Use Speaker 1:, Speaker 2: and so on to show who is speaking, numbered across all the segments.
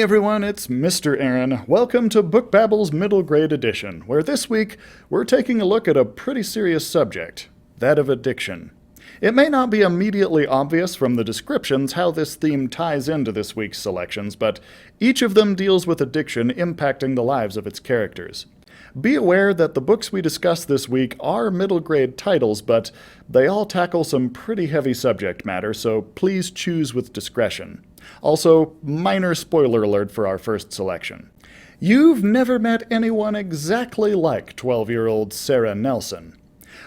Speaker 1: everyone, it's Mr. Aaron. Welcome to Book Babbles Middle Grade Edition, where this week we're taking a look at a pretty serious subject, that of addiction. It may not be immediately obvious from the descriptions how this theme ties into this week's selections, but each of them deals with addiction impacting the lives of its characters. Be aware that the books we discuss this week are middle grade titles, but they all tackle some pretty heavy subject matter, so please choose with discretion. Also, minor spoiler alert for our first selection. You've never met anyone exactly like 12-year-old Sarah Nelson.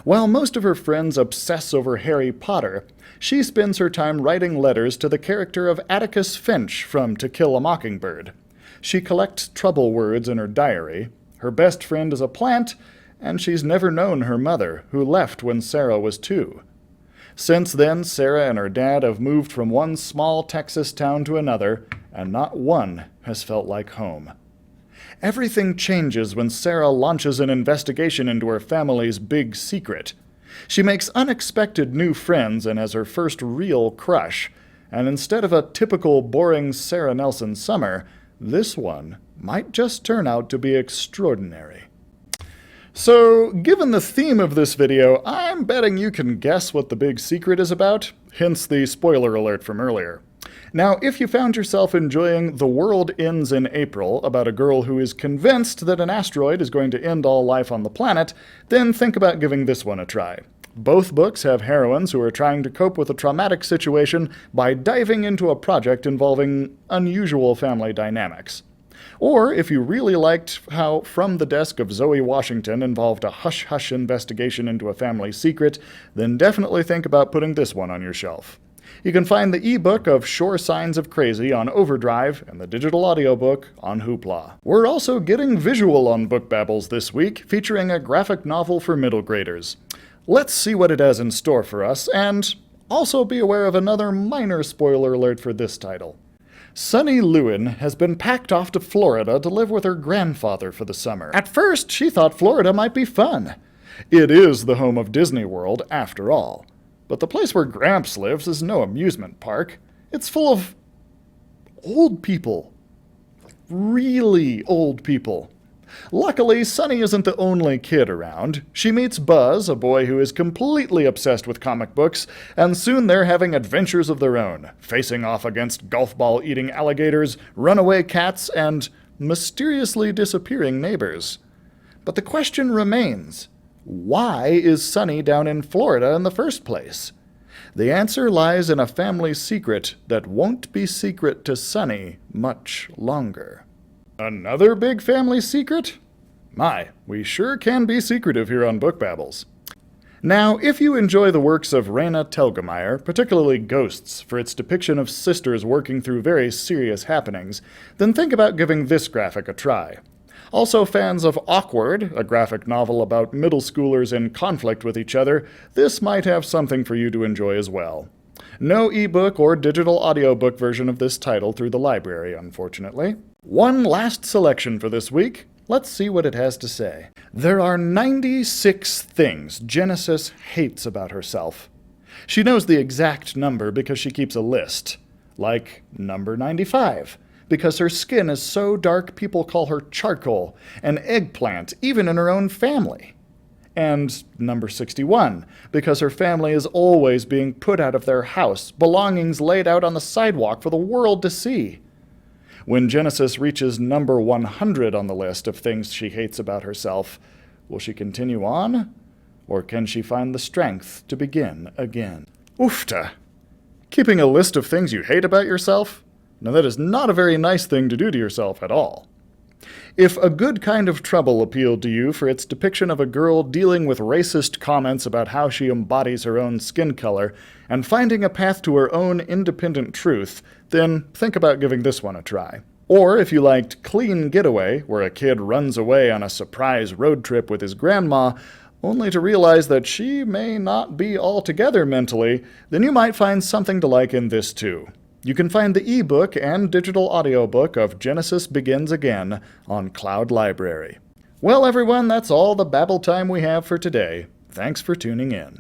Speaker 1: While most of her friends obsess over Harry Potter, she spends her time writing letters to the character of Atticus Finch from To Kill a Mockingbird. She collects trouble words in her diary. Her best friend is a plant, and she's never known her mother, who left when Sarah was 2. Since then, Sarah and her dad have moved from one small Texas town to another, and not one has felt like home. Everything changes when Sarah launches an investigation into her family's big secret. She makes unexpected new friends and has her first real crush, and instead of a typical boring Sarah Nelson summer, this one might just turn out to be extraordinary. So, given the theme of this video, I'm betting you can guess what the big secret is about, hence the spoiler alert from earlier. Now, if you found yourself enjoying The World Ends in April, about a girl who is convinced that an asteroid is going to end all life on the planet, then think about giving this one a try. Both books have heroines who are trying to cope with a traumatic situation by diving into a project involving unusual family dynamics. Or, if you really liked how From the Desk of Zoe Washington involved a hush-hush investigation into a family secret, then definitely think about putting this one on your shelf. You can find the ebook of Sure Signs of Crazy on Overdrive and the digital audiobook on Hoopla. We're also getting visual on Book Babbles this week, featuring a graphic novel for middle graders. Let's see what it has in store for us, and also be aware of another minor spoiler alert for this title. Sunny Lewin has been packed off to Florida to live with her grandfather for the summer. At first, she thought Florida might be fun. It is the home of Disney World, after all. But the place where Gramps lives is no amusement park. It's full of old people. Really old people. Luckily, Sunny isn't the only kid around. She meets Buzz, a boy who is completely obsessed with comic books, and soon they're having adventures of their own, facing off against golf ball-eating alligators, runaway cats, and mysteriously disappearing neighbors. But the question remains, why is Sunny down in Florida in the first place? The answer lies in a family secret that won't be secret to Sunny much longer. Another big family secret? My, we sure can be secretive here on Book Babbles. Now, if you enjoy the works of Raina Telgemeier, particularly Ghosts, for its depiction of sisters working through very serious happenings, then think about giving this graphic a try. Also fans of Awkward, a graphic novel about middle schoolers in conflict with each other, this might have something for you to enjoy as well. No ebook or digital audiobook version of this title through the library, unfortunately. One last selection for this week. Let's see what it has to say. There are 96 things Genesis hates about herself. She knows the exact number because she keeps a list. Like number 95, because her skin is so dark people call her charcoal, an eggplant, even in her own family. And number 61, because her family is always being put out of their house, belongings laid out on the sidewalk for the world to see. When Genesis reaches number 100 on the list of things she hates about herself, will she continue on? Or can she find the strength to begin again? Oofta! Keeping a list of things you hate about yourself? Now that is not a very nice thing to do to yourself at all. If A Good Kind of Trouble appealed to you for its depiction of a girl dealing with racist comments about how she embodies her own skin color and finding a path to her own independent truth, then think about giving this one a try. Or if you liked Clean Getaway, where a kid runs away on a surprise road trip with his grandma, only to realize that she may not be altogether mentally, then you might find something to like in this too. You can find the ebook and digital audiobook of Genesis Begins Again on Cloud Library. Well, everyone, that's all the babble time we have for today. Thanks for tuning in.